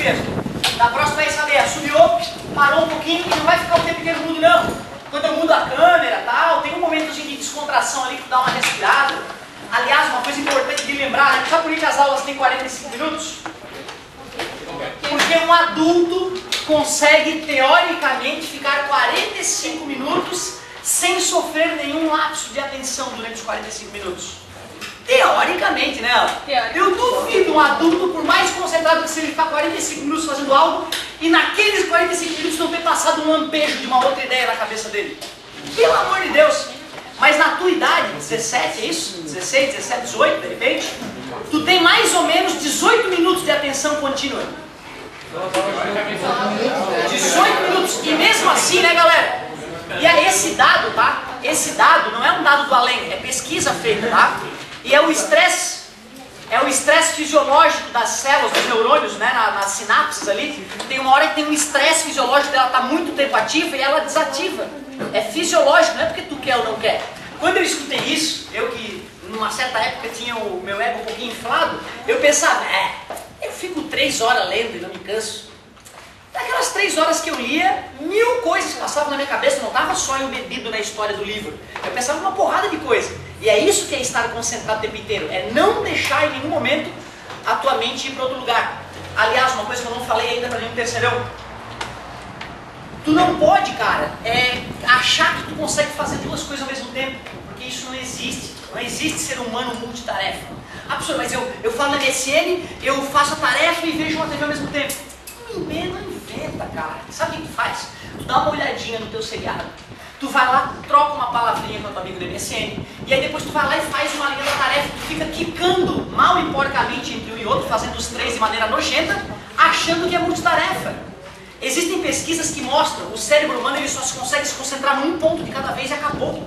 mesmo. Da próxima vez, sabe, assobiou, parou um pouquinho e não vai ficar o tempo inteiro mudo, não. Quando eu mudo a câmera e tal, tem um momentozinho de descontração ali que tu dá uma respirada. Aliás, uma coisa importante de lembrar, né? Sabe por que as aulas têm 45 minutos? Porque um adulto consegue, teoricamente, ficar 45 minutos sem sofrer nenhum lapso de atenção durante os 45 minutos. Teoricamente, né? Eu duvido um adulto, por mais concentrado que seja, ficar 45 minutos fazendo algo e naqueles 45 minutos não ter passado um lampejo de uma outra ideia na cabeça dele. Pelo amor de Deus! Mas na tua idade, 17, é isso? 16, 17, 18, de repente, tu tem mais ou menos 18 minutos de atenção contínua. 18 minutos. E mesmo assim, né, galera? E é esse dado, tá? Esse dado não é um dado do além, é pesquisa feita, tá? E é o estresse fisiológico das células, dos neurônios, né, nas sinapses ali. Tem uma hora que tem um estresse fisiológico dela tá muito tempo ativa e ela desativa. É fisiológico, não é porque tu quer ou não quer. Quando eu escutei isso, eu que numa certa época tinha o meu ego um pouquinho inflado, eu pensava, eu fico 3 horas lendo e não me canso. Naquelas 3 horas que eu lia, 1000 coisas passavam na minha cabeça, não estava só embebido na história do livro. Eu pensava uma porrada de coisa. E é isso que é estar concentrado o tempo inteiro, é não deixar em nenhum momento a tua mente ir para outro lugar. Aliás, uma coisa que eu não falei ainda para nenhum terceirão. Tu não pode, cara, achar que tu consegue fazer 2 coisas ao mesmo tempo, porque isso não existe. Não existe ser humano multitarefa. Ah, professor, mas eu falo na MSN, eu faço a tarefa e vejo uma TV ao mesmo tempo. Não inventa, cara. Sabe o que tu faz? Tu dá uma olhadinha no teu seriado, tu vai lá, troca uma palavrinha com o teu amigo do MSN, e aí depois tu vai lá e faz uma linha da tarefa, tu fica quicando mal e porcamente entre um e outro, fazendo os 3 de maneira nojenta, achando que é multitarefa. Existem pesquisas que mostram que o cérebro humano ele só consegue se concentrar num ponto de cada vez e acabou.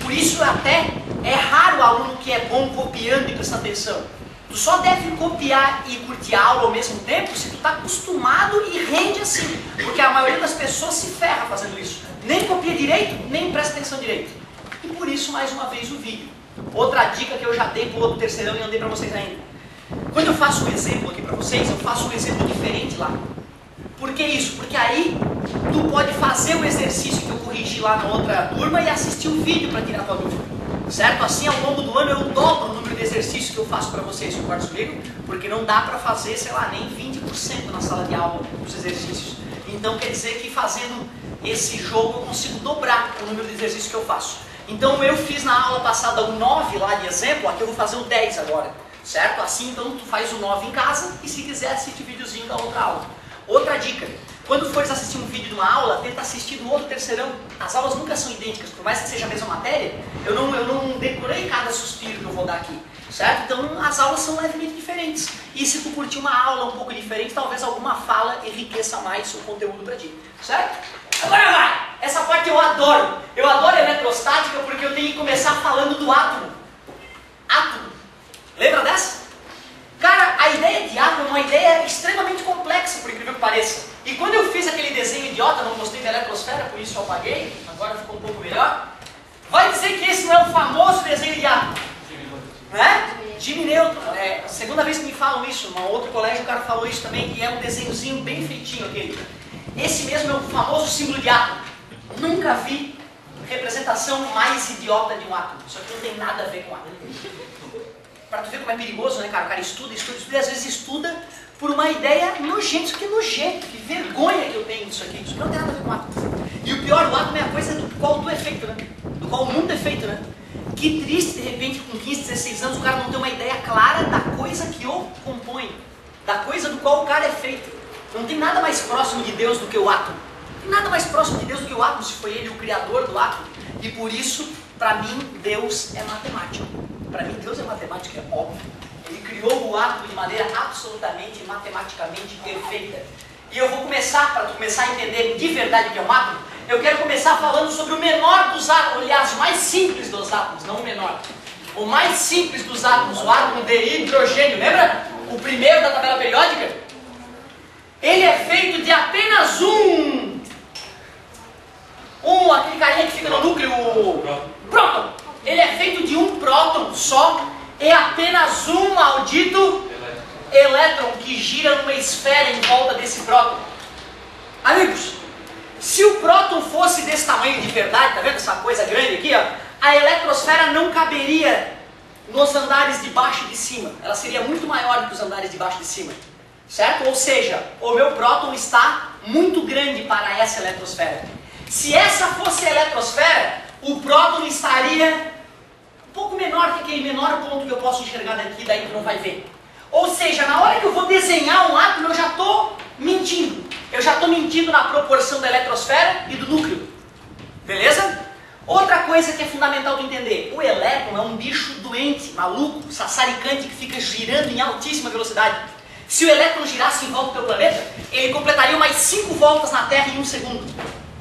Por isso até é raro o aluno que é bom copiando e prestando atenção. Tu só deve copiar e curtir a aula ao mesmo tempo se tu está acostumado e rende assim. Porque a maioria das pessoas se ferra fazendo isso. Nem copia direito, nem presta atenção direito. E por isso, mais uma vez, o vídeo. Outra dica que eu já dei para o outro terceirão e não dei para vocês ainda. Quando eu faço um exemplo aqui para vocês, eu faço um exemplo diferente lá. Por que isso? Porque aí tu pode fazer o exercício que eu corrigi lá na outra turma e assistir o vídeo para tirar a tua dúvida. Certo? Assim, ao longo do ano eu dobro o número de exercícios que eu faço para vocês, concordam comigo? Porque não dá para fazer, sei lá, nem 20% na sala de aula dos exercícios. Então quer dizer que fazendo esse jogo eu consigo dobrar o número de exercícios que eu faço. Então eu fiz na aula passada o 9 lá de exemplo, aqui eu vou fazer o 10 agora. Certo? Assim então tu faz o 9 em casa e se quiser assiste o videozinho da outra aula. Outra dica, quando fores assistir um vídeo de uma aula, tenta assistir do outro terceirão. As aulas nunca são idênticas, por mais que seja a mesma matéria, eu não decorei cada suspiro que eu vou dar aqui, certo? Então as aulas são levemente diferentes. E se tu curtir uma aula um pouco diferente, talvez alguma fala enriqueça mais o conteúdo para ti, certo? Agora vai! Essa parte eu adoro. Eu adoro a eletrostática porque eu tenho que começar falando do átomo. Átomo. Lembra dessa? Cara, a ideia de átomo é uma ideia extremamente complexa, por incrível que pareça. E quando eu fiz aquele desenho idiota, não gostei da eletrosfera, por isso eu apaguei, agora ficou um pouco melhor. Vai dizer que esse não é o famoso desenho de átomo, né? Jimmy Neutron, é a segunda vez que me falam isso, num outro colégio o cara falou isso também, e é um desenhozinho bem feitinho aquele. Esse mesmo é o famoso símbolo de átomo. Nunca vi representação mais idiota de um átomo, isso aqui não tem nada a ver com átomo. Pra tu ver como é perigoso, né, cara? O cara estuda, e às vezes estuda por uma ideia nojenta. Isso aqui é nojento, que vergonha que eu tenho disso aqui. Isso aqui não tem nada a ver com átomo. E o pior, o átomo é a coisa do qual tu é feito, né? Do qual o mundo é feito, né? Que triste, de repente, com 15, 16 anos, o cara não tem uma ideia clara da coisa que o compõe. Da coisa do qual o cara é feito. Não tem nada mais próximo de Deus do que o átomo. Não tem nada mais próximo de Deus do que o átomo, se foi ele o criador do átomo. E por isso, pra mim, Deus é matemático. Para mim, Deus é matemática, é óbvio. Ele criou o átomo de maneira absolutamente matematicamente perfeita. E eu vou começar, para tu começar a entender de verdade o que é um átomo, eu quero começar falando sobre o menor dos átomos, aliás, o mais simples dos átomos, não o menor. O mais simples dos átomos, o átomo de hidrogênio, lembra? O primeiro da tabela periódica? Ele é feito de apenas aquele carinha que fica no núcleo, próton. Ele é feito de um próton só e apenas um maldito elétron que gira numa esfera em volta desse desse próton? Amigos, se o próton fosse desse tamanho de verdade, tá vendo essa coisa grande aqui, ó? A eletrosfera não caberia nos andares de baixo e de cima. Ela seria muito maior do que os andares de baixo e de cima. Certo? Ou seja, o meu próton está muito grande para essa eletrosfera. Se essa fosse a eletrosfera, o próton estaria um pouco menor que aquele menor ponto que eu posso enxergar daqui, daí tu não vai ver. Ou seja, na hora que eu vou desenhar um átomo, eu já estou mentindo. Eu já estou mentindo na proporção da eletrosfera e do núcleo. Beleza? Outra coisa que é fundamental de entender. O elétron é um bicho doente, maluco, sassaricante, que fica girando em altíssima velocidade. Se o elétron girasse em volta do teu planeta, ele completaria mais 5 voltas na Terra em 1 segundo.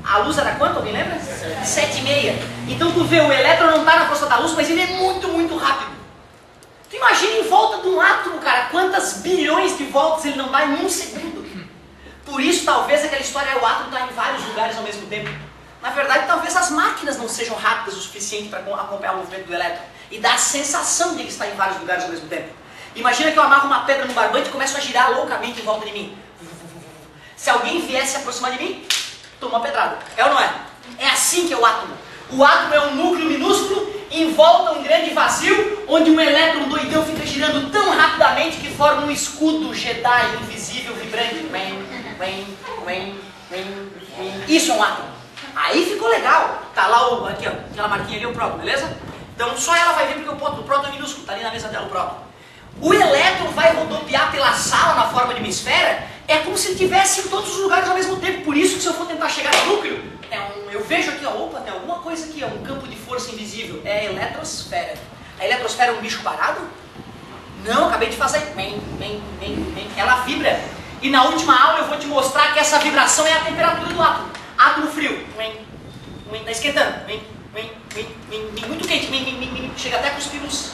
A luz era quanto? Alguém lembra? 7,5. Então tu vê, o elétron não está na força da luz, mas ele é muito, muito rápido. Tu imagina em volta de um átomo, cara, quantas bilhões de voltas ele não dá em 1 segundo. Por isso, talvez, aquela história, o átomo está em vários lugares ao mesmo tempo. Na verdade, talvez as máquinas não sejam rápidas o suficiente para acompanhar o movimento do elétron. E dá a sensação de ele estar em vários lugares ao mesmo tempo. Imagina que eu amarro uma pedra no barbante e começo a girar loucamente em volta de mim. Se alguém viesse se aproximar de mim, toma uma pedrada. É ou não é? É assim que é o átomo. O átomo é um núcleo minúsculo, em volta um grande vazio, onde um elétron doidão fica girando tão rapidamente que forma um escudo Jedi invisível, vibrante. Isso é um átomo. Aí ficou legal. Tá lá aqui, ó, aquela marquinha ali, o próton, beleza? Então só ela vai ver porque o próton é minúsculo, tá ali na mesa dela o próton. O elétron vai rodopiar pela sala na forma de uma esfera, é como se ele estivesse em todos os lugares ao mesmo tempo. Por isso que se eu for tentar chegar no núcleo, eu vejo aqui, ó, opa, tem alguma coisa aqui, ó, um campo de força invisível. É a eletrosfera. A eletrosfera é um bicho parado? Não, acabei de fazer. Ela vibra. E na última aula eu vou te mostrar que essa vibração é a temperatura do átomo. Átomo frio. Tá esquentando. Muito quente. Chega até a cuspir luz.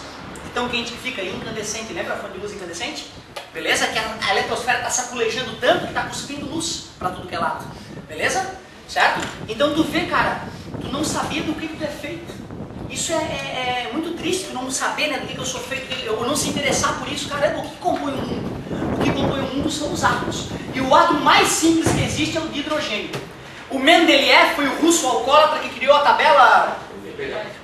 Tão quente que fica, incandescente. Lembra a fonte de luz incandescente? Beleza? Que a eletrosfera está saculejando tanto que está cuspindo luz para tudo que é lado. Beleza? Certo? Então tu vê, cara, tu não sabia do que tu é feito. Isso é muito triste, tu não saber, né, do que eu sou feito, eu não se interessar por isso. Caramba, o que compõe o mundo? O que compõe o mundo são os átomos. E o átomo mais simples que existe é o de hidrogênio. O Mendeleev foi o russo alcoólatra que criou a tabela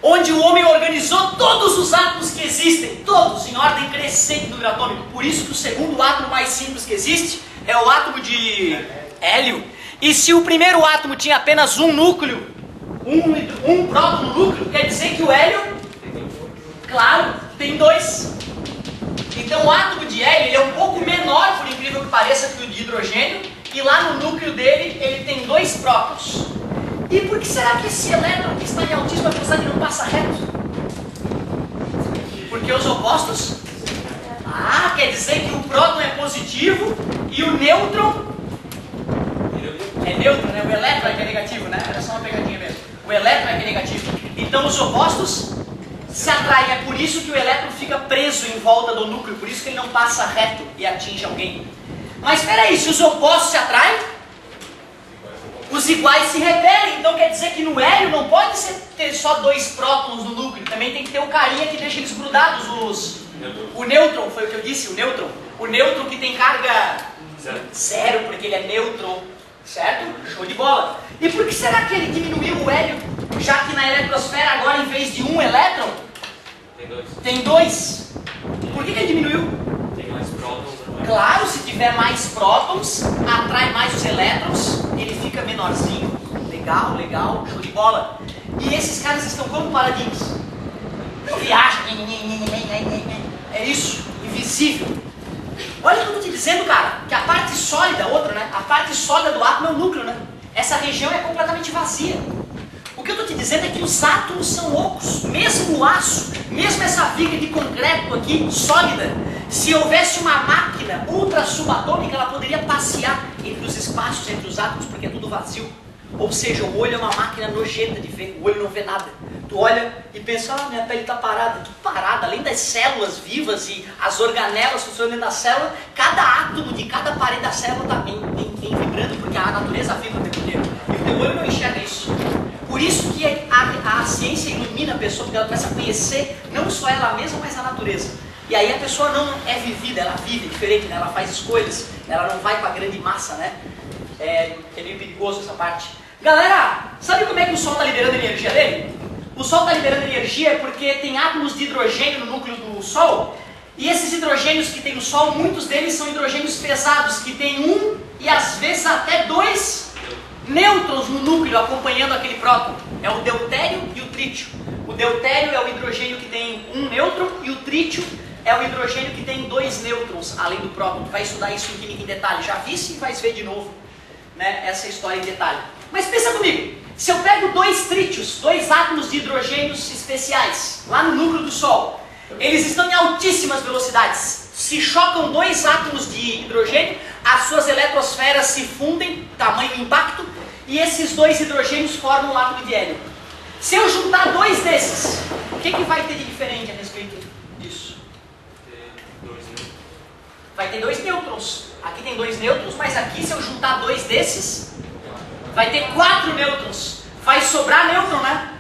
onde o homem organizou todos os átomos que existem, todos em ordem crescente do número atômico. Por isso que o segundo átomo mais simples que existe é o átomo de hélio. E se o primeiro átomo tinha apenas um núcleo, um próton no núcleo, quer dizer que o hélio, claro, tem 2. Então o átomo de hélio ele é um pouco menor, por incrível que pareça, que o de hidrogênio, e lá no núcleo dele ele tem 2 prótons. E por que será que esse elétron que está em altíssima velocidade não passa reto? Porque os opostos? Ah, quer dizer que o próton é positivo e o nêutron é neutro, né? O elétron é que é negativo, né? Era só uma pegadinha mesmo. O elétron é que é negativo. Então os opostos se atraem. É por isso que o elétron fica preso em volta do núcleo. Por isso que ele não passa reto e atinge alguém. Mas espera aí, se os opostos se atraem, os iguais se repelem. Então quer dizer que no hélio não pode ter só 2 prótons no núcleo. Também tem que ter o carinha que deixa eles grudados. O nêutron, foi o que eu disse, o nêutron. O nêutron que tem carga 0, porque ele é nêutron. Certo? Show de bola. E por que será que ele diminuiu o hélio? Já que na eletrosfera agora, em vez de um elétron, tem 2. Por que ele diminuiu? Tem mais prótons. Claro, se tiver mais prótons, atrai mais os elétrons, ele fica menorzinho. Legal, legal, show de bola. E esses caras estão como paradigmas? Não viaja. É isso, invisível. Olha o que eu estou te dizendo, cara, que a parte sólida, outra, né? A parte sólida do átomo é o núcleo, né? Essa região é completamente vazia. O que eu estou te dizendo é que os átomos são ocos, mesmo o aço, mesmo essa viga de concreto aqui, sólida, se houvesse uma máquina ultra subatômica, ela poderia passear entre os espaços, entre os átomos, porque é tudo vazio. Ou seja, o olho é uma máquina nojenta de ver, o olho não vê nada. Tu olha e pensa, ah, minha pele está parada. Tudo parada, além das células vivas e as organelas funcionando dentro da célula, cada átomo de cada parede da célula está bem vibrando, porque a natureza vibra o tempo inteiro. E o teu olho não enxerga isso. Por isso que a ciência ilumina a pessoa, porque ela começa a conhecer não só ela mesma, mas a natureza. E aí a pessoa não é vivida, ela vive diferente, né? Ela faz escolhas, ela não vai com a grande massa, né? É meio perigoso essa parte. Galera, sabe como é que o Sol está liberando energia dele? O Sol está liberando energia porque tem átomos de hidrogênio no núcleo do Sol, e esses hidrogênios que tem no Sol, muitos deles são hidrogênios pesados, que tem um e às vezes até dois nêutrons no núcleo acompanhando aquele próton. É o deutério e o trítio. O deutério é o hidrogênio que tem um nêutron e o trítio é o hidrogênio que tem dois nêutrons além do próton. Tu vai estudar isso em química em detalhe. Já visse e vai ver de novo, né, essa história em detalhe. Mas pensa comigo, se eu pego dois trítios, dois átomos de hidrogênios especiais, lá no núcleo do Sol, eles estão em altíssimas velocidades. Se chocam dois átomos de hidrogênio, as suas eletrosferas se fundem, tamanho e impacto, e esses dois hidrogênios formam um átomo de hélio. Se eu juntar dois desses, o que vai ter de diferente a respeito disso? Vai ter dois nêutrons. Aqui tem dois nêutrons, mas aqui se eu juntar dois desses, vai ter 4 nêutrons. Vai sobrar nêutron, né?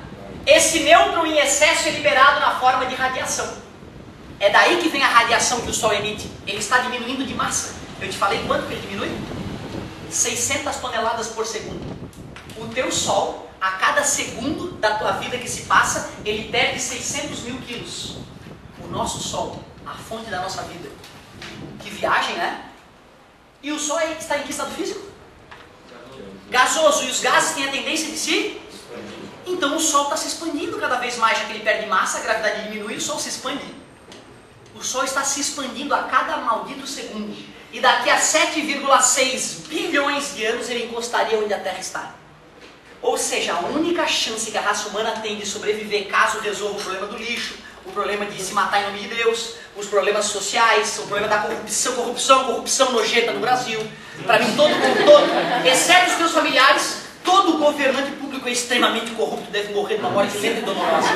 Esse nêutron em excesso é liberado na forma de radiação. É daí que vem a radiação que o Sol emite. Ele está diminuindo de massa. Eu te falei quanto que ele diminui? 600 toneladas por segundo. O teu Sol, a cada segundo da tua vida que se passa, ele perde 600 mil quilos. O nosso Sol, a fonte da nossa vida. Que viagem, né? E o Sol está em que estado físico? Gasoso. E os gases têm a tendência de se? Então o Sol está se expandindo cada vez mais, já que ele perde massa, a gravidade diminui, o Sol se expande. O Sol está se expandindo a cada maldito segundo. E daqui a 7,6 bilhões de anos ele encostaria onde a Terra está. Ou seja, a única chance que a raça humana tem de sobreviver caso resolva o problema do lixo, o problema de se matar em nome de Deus, os problemas sociais, o problema da corrupção nojenta no Brasil. Para mim, todo, exceto os teus familiares, todo governante público é extremamente corrupto, deve morrer de uma morte lenta e dolorosa.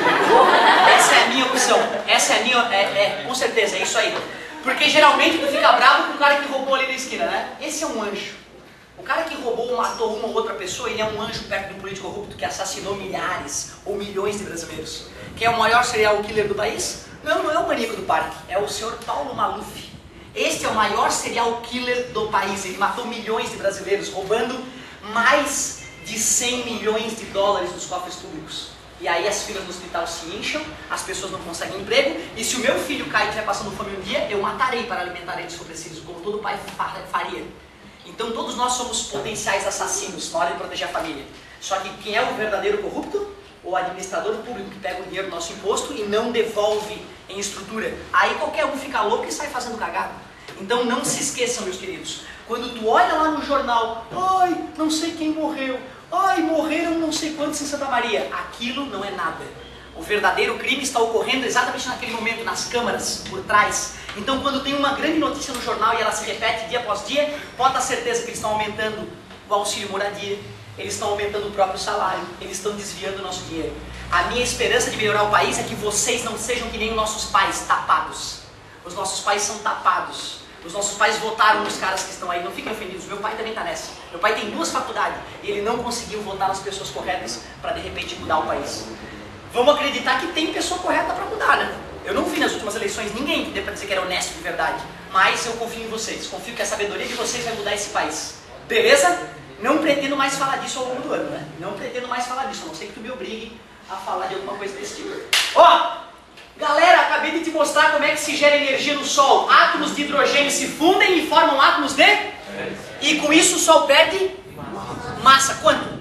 Essa é a minha opção. Essa é a minha, com certeza, é isso aí. Porque geralmente tu fica bravo com o cara que roubou ali na esquina, né? Esse é um anjo. O cara que roubou ou matou uma ou outra pessoa, ele é um anjo perto de um político corrupto que assassinou milhares ou milhões de brasileiros. Quem é o maior serial killer do país? Não é o maníaco do parque, é o senhor Paulo Maluf. Este é o maior serial killer do país. Ele matou milhões de brasileiros, roubando mais de 100 milhões de dólares dos cofres públicos. E aí as filas no hospital se incham, as pessoas não conseguem emprego, e se o meu filho cai e estiver passando fome um dia, eu matarei para alimentar ele se for preciso, como todo pai faria. Então todos nós somos potenciais assassinos na hora de proteger a família. Só que quem é o verdadeiro corrupto? O administrador público que pega o dinheiro do nosso imposto e não devolve em estrutura. Aí qualquer um fica louco e sai fazendo cagada. Então não se esqueçam, meus queridos. Quando tu olha lá no jornal, ai, não sei quem morreu, ai, morreram não sei quantos em Santa Maria. Aquilo não é nada. O verdadeiro crime está ocorrendo exatamente naquele momento, nas câmaras, por trás. Então quando tem uma grande notícia no jornal e ela se repete dia após dia, pode ter certeza que eles estão aumentando o auxílio moradia, eles estão aumentando o próprio salário, eles estão desviando o nosso dinheiro. A minha esperança de melhorar o país é que vocês não sejam que nem os nossos pais, tapados. Os nossos pais são tapados. Os nossos pais votaram nos caras que estão aí, não fiquem ofendidos, meu pai também está nessa. Meu pai tem 2 faculdades e ele não conseguiu votar nas pessoas corretas para de repente mudar o país. Vamos acreditar que tem pessoa correta para mudar, né? Eu não vi nas últimas eleições ninguém que dê para dizer que era honesto de verdade, mas eu confio em vocês, confio que a sabedoria de vocês vai mudar esse país. Beleza? Não pretendo mais falar disso ao longo do ano, né? Não pretendo mais falar disso, a não ser que tu me obrigue a falar de alguma coisa desse tipo. Ó! Galera, acabei de te mostrar como é que se gera energia no Sol. Átomos de hidrogênio se fundem e formam átomos de... E com isso o Sol perde massa. Quanto?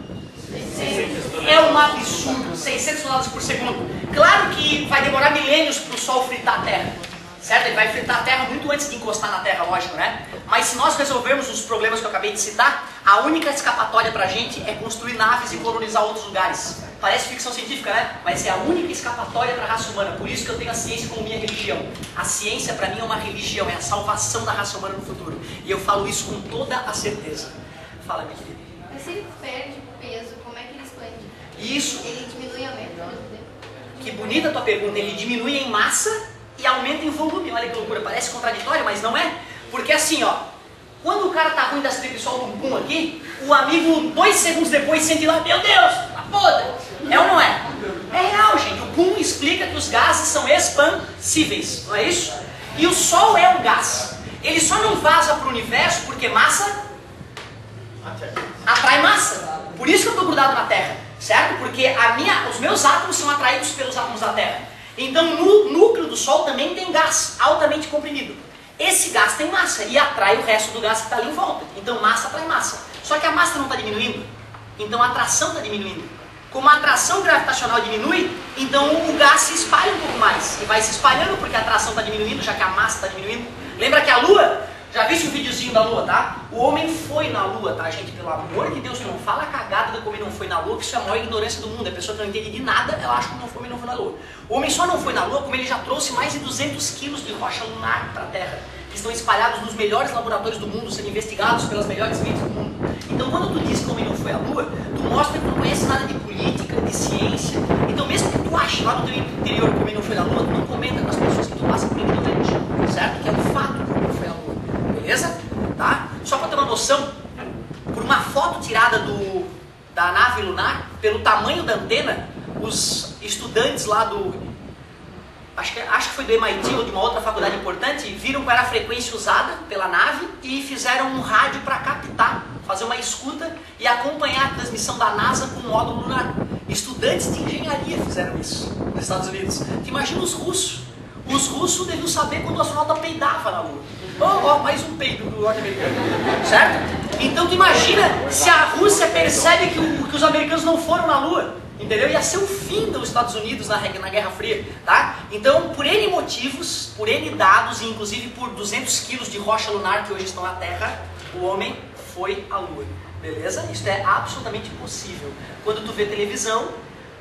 É um absurdo. 600 toneladas por segundo. Claro que vai demorar milênios para o Sol fritar a Terra. Certo? Ele vai fritar a Terra muito antes de encostar na Terra, lógico, né? Mas se nós resolvermos os problemas que eu acabei de citar, a única escapatória para a gente é construir naves e colonizar outros lugares. Parece ficção científica, né? Mas é a única escapatória para a raça humana. Por isso que eu tenho a ciência como minha religião. A ciência para mim é uma religião, é a salvação da raça humana no futuro. E eu falo isso com toda a certeza. Fala, minha querida. Mas se ele perde peso, como é que ele expande? Isso. Ele diminui e aumenta. Que bonita a tua pergunta. Ele diminui em massa e aumenta em volume. Olha que loucura, parece contraditório, mas não é. Porque assim, ó, quando o cara tá ruim das tripas e solta um pum aqui, o amigo 2 segundos depois sente lá, meu Deus, tá foda. É ou não é? É real, gente. O pum explica que os gases são expansíveis, não é isso? E o Sol é um gás. Ele só não vaza para o universo porque massa atrai massa. Por isso que eu estou grudado na Terra, certo? Porque os meus átomos são atraídos pelos átomos da Terra. Então no núcleo do Sol também tem gás altamente comprimido. Esse gás tem massa e atrai o resto do gás que está ali em volta. Então massa atrai massa. Só que a massa não está diminuindo. Então a atração está diminuindo. Como a atração gravitacional diminui, então o gás se espalha um pouco mais. E vai se espalhando porque a atração está diminuindo, já que a massa está diminuindo. Lembra que a Lua, já viste um videozinho da Lua, tá? O homem foi na Lua, tá, gente? Pelo amor de Deus, não fala a cagada de como ele não foi na Lua, que isso é a maior ignorância do mundo. A pessoa que não entende de nada, ela acha que não foi na Lua. O homem só não foi na Lua como ele já trouxe mais de 200 quilos de rocha lunar para a Terra. Que estão espalhados nos melhores laboratórios do mundo, sendo investigados pelas melhores mentes do mundo. Então quando tu diz que o homem não foi à Lua, tu mostra que tu não conhece nada de política, de ciência. Então mesmo que tu ache lá no teu interior que o homem não foi à Lua, tu não comenta com as pessoas que tu passa por ignorante, certo? Que é o fato que o homem não foi à Lua. Beleza? Tá? Só para ter uma noção, por uma foto tirada da nave lunar, pelo tamanho da antena, os estudantes lá do... Acho que foi do MIT ou de uma outra faculdade importante, viram qual era a frequência usada pela nave e fizeram um rádio para captar, fazer uma escuta e acompanhar a transmissão da NASA com um módulo lunar. Estudantes de engenharia fizeram isso nos Estados Unidos. Tu imagina os russos. Os russos deviam saber quando o astronauta peidava na Lua. Mais um peido do norte-americano. Certo? Então tu imagina se a Rússia percebe que os americanos não foram na Lua. Entendeu? Ia ser o fim dos Estados Unidos na Guerra Fria, tá? Então, por N motivos, por N dados, e inclusive por 200 quilos de rocha lunar que hoje estão na Terra, o homem foi à Lua, beleza? Isso é absolutamente possível. Quando tu vê televisão,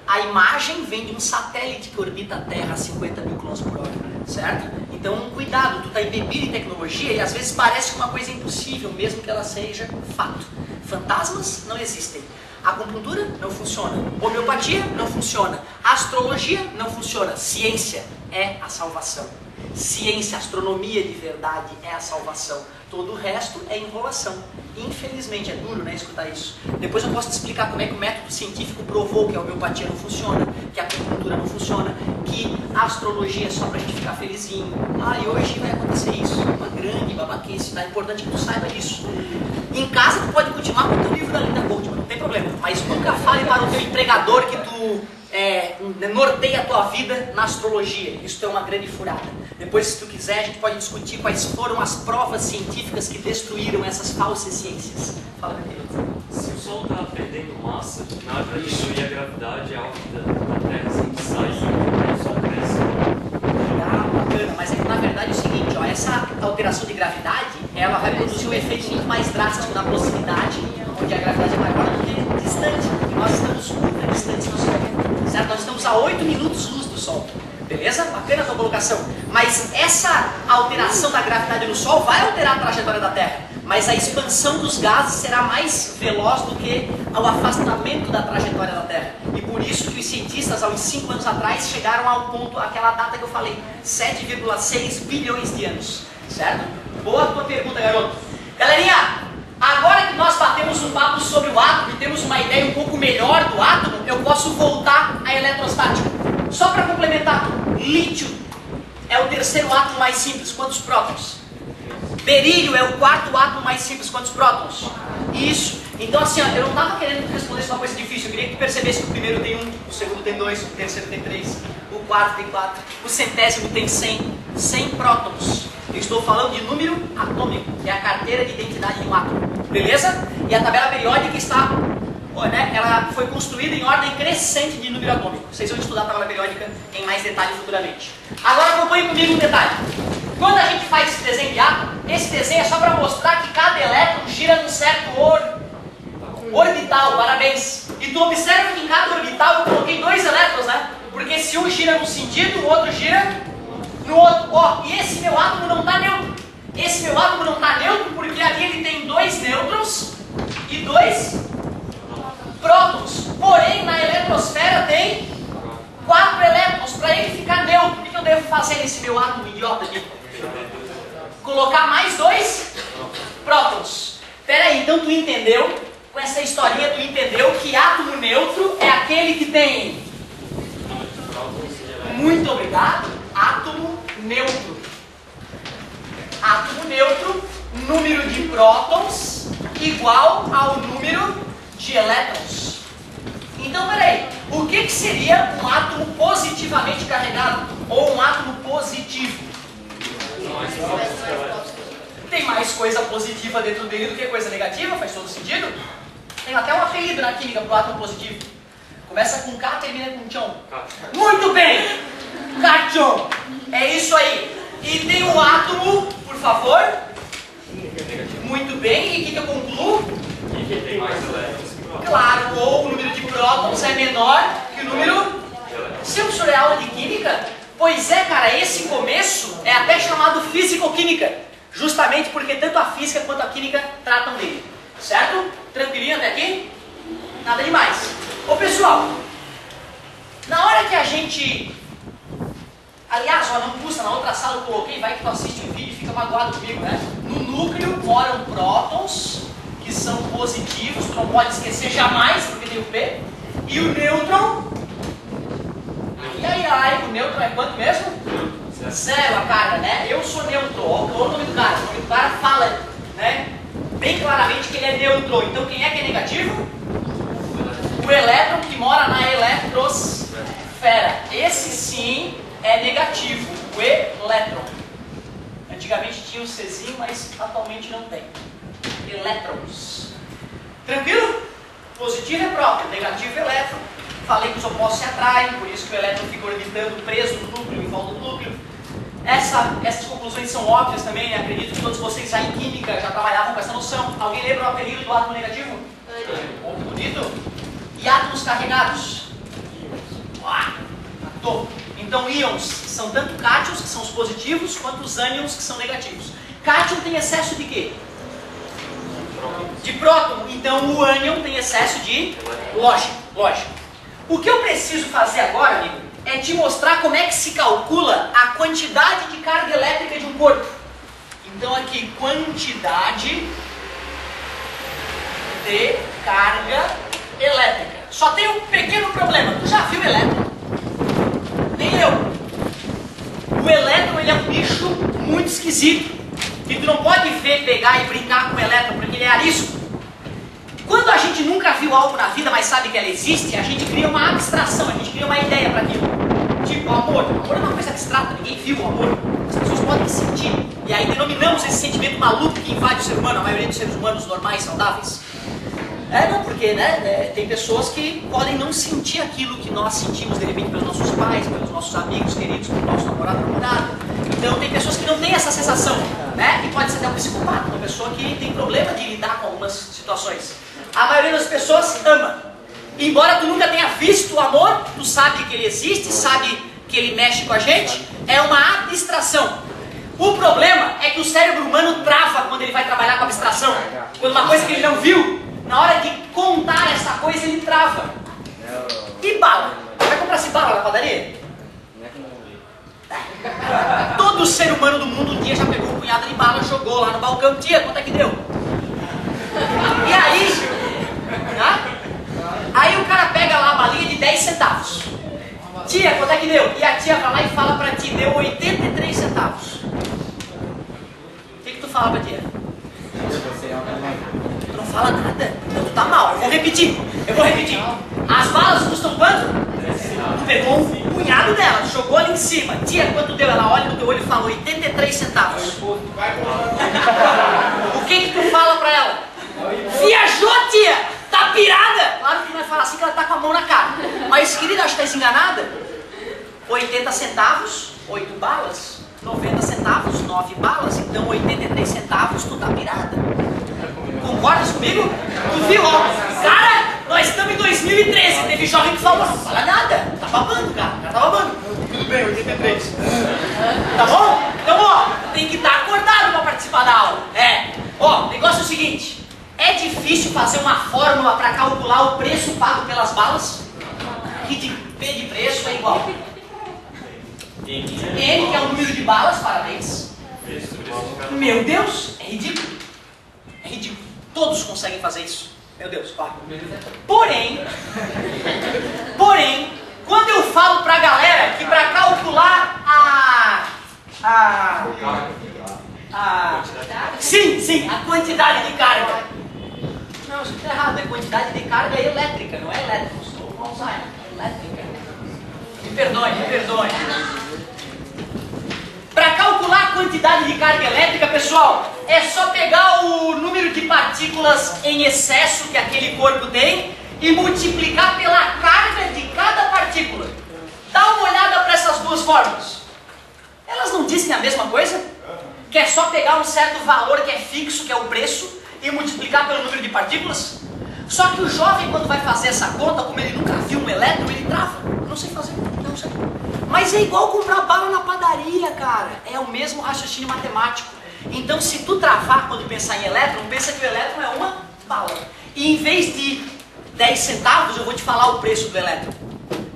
a imagem vem de um satélite que orbita a Terra a 50 mil km por hora, certo? Então, cuidado, tu tá embebido em tecnologia e às vezes parece uma coisa impossível, mesmo que ela seja fato. Fantasmas não existem. Acupuntura não funciona. Homeopatia não funciona. Astrologia não funciona. Ciência é a salvação. Ciência, astronomia de verdade é a salvação. Todo o resto é enrolação. Infelizmente, é duro, né, escutar isso. Depois eu posso te explicar como é que o método científico provou que a homeopatia não funciona, que a acupuntura não funciona, que a astrologia é só pra gente ficar felizinho. E hoje vai acontecer isso. Uma grande babaquice, tá? É importante que tu saiba disso. Em casa tu pode continuar com o teu livro da Linda Goldman, não tem problema. Mas nunca fale para o teu empregador que tu norteia a tua vida na astrologia. Isso é uma grande furada. Depois, se tu quiser, a gente pode discutir quais foram as provas científicas que destruíram essas falsas ciências. Fala, meu querido. Se o Sol está perdendo massa, nada vai diminuir a gravidade alta da Terra assim que sai e o Sol cresce. Bacana, mas é que na verdade é o seguinte, ó, essa alteração de gravidade, ela vai produzir um efeito muito mais drástico na proximidade, onde a gravidade é maior do que distante, porque nós estamos ultra distantes do Sol, certo? Nós estamos a 8 minutos-luz do Sol. Beleza? Bacana a tua colocação. Mas essa alteração da gravidade no Sol vai alterar a trajetória da Terra. Mas a expansão dos gases será mais veloz do que o afastamento da trajetória da Terra. E por isso que os cientistas, há uns 5 anos atrás, chegaram ao ponto, aquela data que eu falei, 7,6 bilhões de anos. Certo? Boa tua pergunta, garoto. Galerinha, agora que nós batemos um papo sobre o átomo e temos uma ideia um pouco melhor do átomo, eu posso voltar à eletrostática. Só para complementar, lítio é o terceiro átomo mais simples, quantos prótons? Berílio é o quarto átomo mais simples, quantos prótons? Isso. Então assim, ó, eu não estava querendo que tu respondesse uma coisa difícil, eu queria que tu percebesse que o primeiro tem 1, o segundo tem 2, o terceiro tem 3, o quarto tem 4, o centésimo tem 100 prótons. Eu estou falando de número atômico, que é a carteira de identidade de um átomo. Beleza? E a tabela periódica está... ela foi construída em ordem crescente de número atômico. Vocês vão estudar a tabela periódica em mais detalhe futuramente. Agora acompanhe comigo um detalhe. Quando a gente faz esse desenho de átomo, esse desenho é só para mostrar que cada elétron gira num certo orbital, parabéns. E tu observa que em cada orbital eu coloquei 2 elétrons, né? Porque se um gira num sentido, o outro gira no outro. E esse meu átomo não está neutro. Esse meu átomo não está neutro porque ali ele tem 2 nêutrons e 2 prótons. Porém, na eletrosfera tem 4 elétrons. Para ele ficar neutro, o que eu devo fazer nesse meu átomo idiota aqui? Colocar mais 2 prótons. Pera aí, então tu entendeu? Com essa historinha tu entendeu que átomo neutro é aquele que tem... Muito obrigado. Átomo neutro. átomo neutro, número de prótons igual ao número de elétrons. Então, peraí, o que seria um átomo positivamente carregado? Ou um átomo positivo? Tem mais coisa positiva dentro dele do que coisa negativa, faz todo sentido? Tem até um apelido na química para o átomo positivo. Começa com K, termina com tchon. Muito bem! Cation! É isso aí. E tem um átomo, por favor. Muito bem. E o que eu concluo? E tem mais elétrons que prótons. Claro, ou o número de prótons é menor que o número... Se o senhor é aula de química, pois é, cara, esse começo é até chamado físico-química. Justamente porque tanto a física quanto a química tratam dele. Certo? Tranquilinho até aqui? Nada demais. Ô pessoal, na hora que a gente... Aliás, ó, não custa, na outra sala eu coloquei, vai que tu assiste o vídeo e fica magoado comigo, né? No núcleo moram prótons, que são positivos, tu não pode esquecer jamais, porque tem o P. E o nêutron... Ai, o nêutron é quanto mesmo? Zero a carga, né? Eu sou neutro, olha o nome do cara. O nome do cara fala, né? Bem claramente que ele é neutro. Então quem é que é negativo? O elétron que mora na eletrosfera. Esse sim é negativo, o elétron. Antigamente tinha o Czinho, mas atualmente não tem. Elétrons. Tranquilo? Positivo é próprio, negativo é elétron. Falei que os opostos se atraem, por isso que o elétron fica orbitando preso no núcleo, em volta do núcleo. Essas conclusões são óbvias também, né? Acredito que todos vocês já em química já trabalhavam com essa noção. Alguém lembra o apelido do átomo negativo? Oh, que bonito! E átomos carregados? Então íons são tanto cátions, que são os positivos, quanto os ânions, que são negativos. Cátion tem excesso de quê? De próton. Então o ânion tem excesso de... Lógico. O que eu preciso fazer agora, amigo, é te mostrar como é que se calcula a quantidade de carga elétrica de um corpo. Então aqui, quantidade de carga elétrica. Só tem um pequeno problema. Tu já viu elétron? Nem eu. O elétron, ele é um bicho muito esquisito. E tu não pode ver, pegar e brincar com o elétron, porque ele é arisco. Quando a gente nunca viu algo na vida, mas sabe que ela existe, a gente cria uma abstração, a gente cria uma ideia para aquilo. Tipo, o amor. O amor é uma coisa abstrata, ninguém viu o amor. As pessoas podem sentir. E aí denominamos esse sentimento maluco que invade o ser humano, a maioria dos seres humanos normais, saudáveis. Não, porque tem pessoas que podem não sentir aquilo que nós sentimos, de repente, pelos nossos pais, pelos nossos amigos queridos, pelo nosso namorado. Então tem pessoas que não têm essa sensação, né? E pode ser até um psicopata, uma pessoa que tem problema de lidar com algumas situações. A maioria das pessoas ama. Embora tu nunca tenha visto o amor, tu sabe que ele existe, sabe que ele mexe com a gente, é uma abstração. O problema é que o cérebro humano trava quando ele vai trabalhar com abstração. Quando uma coisa que ele não viu, na hora de contar essa coisa, ele trava. E bala? Vai comprar-se bala na padaria? Todo ser humano do mundo um dia já pegou um punhado de bala, jogou lá no balcão. Tia, quanto é que deu? E aí... Aí o cara pega lá a balinha de 10 centavos. Tia, quanto é que deu? E a tia vai lá e fala pra ti, deu 83 centavos. O que tu fala pra tia? Tu não fala nada? Então tu tá mal. Eu vou repetir. As balas custam quanto? Tu pegou um punhado dela, jogou ali em cima. Tia, quanto deu? Ela olha no teu olho e fala 83 centavos. O que tu fala pra ela? Viajou, tia! Tá pirada? Claro que não vai falar assim que ela tá com a mão na cara. Mas, querida, acho que tá desenganada. 80 centavos, 8 balas. 90 centavos, 9 balas. Então, 83 centavos, tu tá pirada. Concordas comigo? Tu viu, ó? Cara, nós estamos em 2013. Teve jovem que falou, não fala nada. Tá babando, cara. O cara tá babando. Tudo bem, 83. Tá bom? Então, ó, tem que estar acordado pra participar da aula. Ó, o negócio é o seguinte. É difícil fazer uma fórmula para calcular o preço pago pelas balas? Que de P de preço é igual. N, que é o número de balas, parabéns. Meu Deus, é ridículo. É ridículo. Todos conseguem fazer isso. Meu Deus, vai. Porém, quando eu falo pra galera que para calcular Sim, a quantidade de carga. Não, isso está errado, é quantidade de carga elétrica, não é elétrons. Estou com Alzheimer, elétrica. Me perdoe. Para calcular a quantidade de carga elétrica, pessoal, é só pegar o número de partículas em excesso que aquele corpo tem e multiplicar pela carga de cada partícula. Dá uma olhada para essas duas fórmulas. Elas não dizem a mesma coisa? Que é só pegar um certo valor que é fixo, que é o preço, e multiplicar pelo número de partículas? Só que o jovem, quando vai fazer essa conta, como ele nunca viu um elétron, ele trava. Não sei fazer, não sei. Mas é igual comprar bala na padaria, cara. É o mesmo raciocínio matemático. Então, se tu travar quando pensar em elétron, pensa que o elétron é uma bala. E em vez de 10 centavos, eu vou te falar o preço do elétron.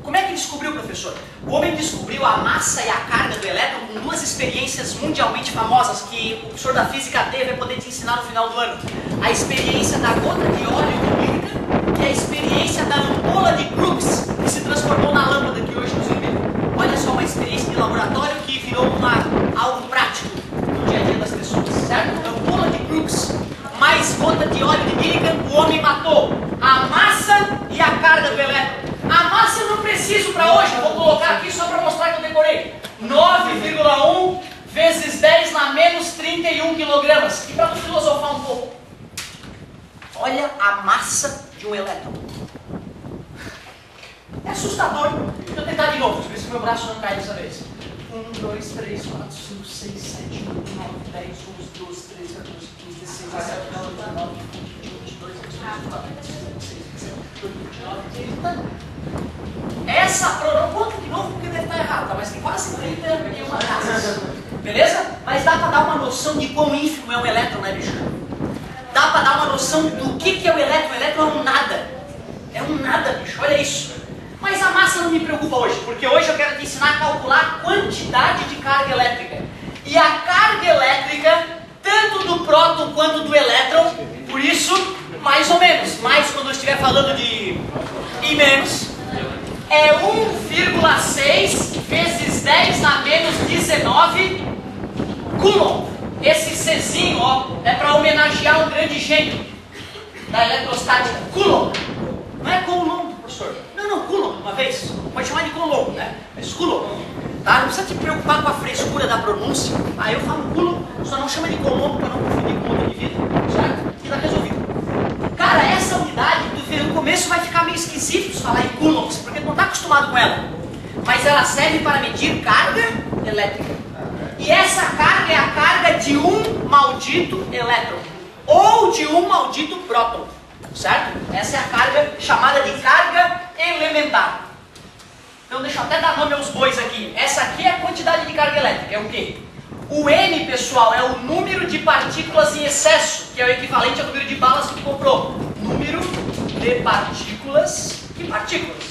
Como é que descobriu, professor? O homem descobriu a massa e a carga do elétron com duas experiências mundialmente famosas que o professor da física teve a poder te ensinar no final do ano. A experiência da gota de óleo bíblica e a experiência da ampola de Crookes, que se transformou na lâmpada que hoje nos ilumina. Olha só, uma experiência de laboratório que virou algo prático no dia a dia das pessoas, certo? Ampola de Crookes mais gota de óleo de Millikan, o homem matou a massa e a carga do elétron. A massa eu não preciso para hoje, eu vou colocar aqui só para mostrar que eu decorei. 9,1 vezes 10 na menos 31 quilogramas. E para tu filosofar um pouco, olha a massa de um elétron. É assustador. Deixa eu tentar de novo, deixa eu ver se meu braço não cai dessa vez. 1, 2, 3, 4, 5, 6, 7, 8, 9, 10, 11, 12, 13, 14, 15, 16, 17, 19, 19, 20, 22, 23, 24, 25, 26, 27, 28, 29, 30. Essa prova, conta de novo porque deve estar errado, tá? Mas tem quase 30 e uma casa. Beleza? Mas dá para dar uma noção de quão ínfimo é um elétron, né, bicho? Dá para dar uma noção do que é o elétron. O elétron é um nada. É um nada, bicho. Olha isso. Mas a massa não me preocupa hoje, porque hoje eu quero te ensinar a calcular a quantidade de carga elétrica. E a carga elétrica, tanto do próton quanto do elétron, por isso, mais ou menos. Mais quando eu estiver falando de I menos, é 1,6 vezes 10 na menos 19 Coulomb. Esse Czinho, ó, é para homenagear um grande gênio da eletrostática. Coulomb. Não é Coulomb, professor. Não, Coulomb, uma vez. Pode chamar de Coulomb, né? Mas Coulomb. Tá? Não precisa te preocupar com a frescura da pronúncia. Aí eu falo Coulomb, só não chama de Coulomb para não confundir com outro indivíduo, certo? E tá resolvido. Cara, essa unidade, no começo vai ficar meio esquisito falar em coulombs, porque tu não está acostumado com ela. Mas ela serve para medir carga elétrica. E essa carga é a carga de um maldito elétron. Ou de um maldito próton. Certo? Essa é a carga chamada de carga elementar. Então deixa eu até dar nome aos bois aqui. Essa aqui é a quantidade de carga elétrica. É o quê? O N, pessoal, é o número de partículas em excesso, que é o equivalente ao número de balas que tu comprou. Número de partículas. Que partículas?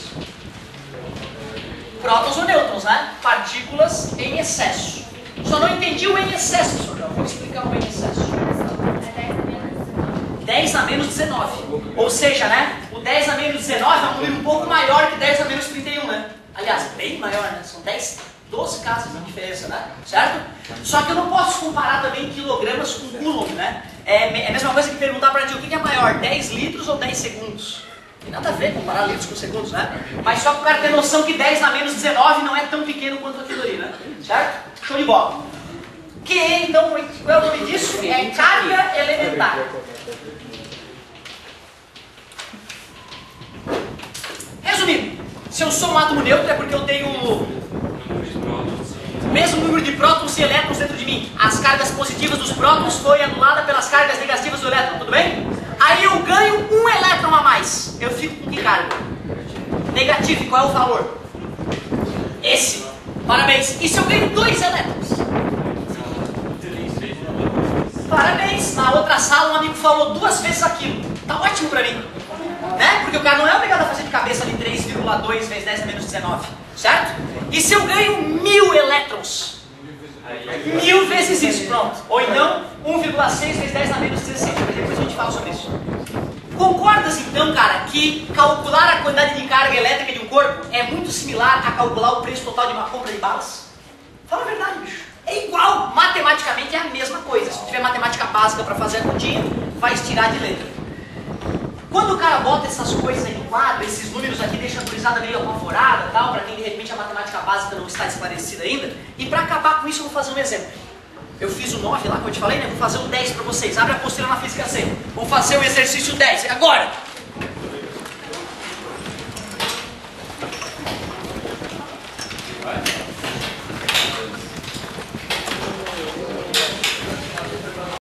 Prótons ou nêutrons, né? Partículas em excesso. Só não entendi o em excesso, senhor. Já vou explicar o em excesso. 10 na menos 19. Ou seja, né? O 10 na menos 19 é um número um pouco maior que 10 na menos 31, né? Aliás, bem maior, né? São 12 casas de diferença, né? Certo? Só que eu não posso comparar também quilogramas com coulomb, né? É a mesma coisa que perguntar pra ti o que é maior, 10 litros ou 10 segundos? Tem nada a ver comparar litros com segundos, né? Mas só para o cara ter noção que 10 na menos 19 não é tão pequeno quanto aquilo ali, né? Certo? Show de bola. Que então, qual é o nome disso? É carga elementar. Resumindo, se eu sou um átomo neutro é porque eu tenho o mesmo número de prótons e elétrons dentro de mim. As cargas positivas dos prótons foi anulada pelas cargas negativas do elétron, tudo bem? Aí eu ganho um elétron a mais. Eu fico com que carga? Negativo. E qual é o valor? Esse. Parabéns. E se eu ganho 2 elétrons? Parabéns. Na outra sala um amigo falou 2 vezes aquilo. Tá ótimo pra mim. Né? Porque o cara não é obrigado a fazer de cabeça ali 3,2 vezes 10 a menos 19. Certo? E se eu ganho 1000 elétrons? 1000 vezes isso, pronto. Ou então 1,6 vezes 10 a menos 16. Depois a gente fala sobre isso. Concordas então, cara, que calcular a quantidade de carga elétrica de um corpo é muito similar a calcular o preço total de uma compra de balas? Fala a verdade, bicho. É igual, matematicamente aqui é a mesma coisa. Se tiver matemática básica para fazer a continha, vai estirar de letra. Quando o cara bota essas coisas aí no quadro, esses números aqui, deixa a gurizada meio apavorada, tal, para quem de repente a matemática básica não está esclarecida ainda. E para acabar com isso, eu vou fazer um exemplo. Eu fiz o 9 lá, como eu te falei, né? Vou fazer o 10 para vocês. Abre a apostila na física C. Vou fazer o exercício 10. Agora!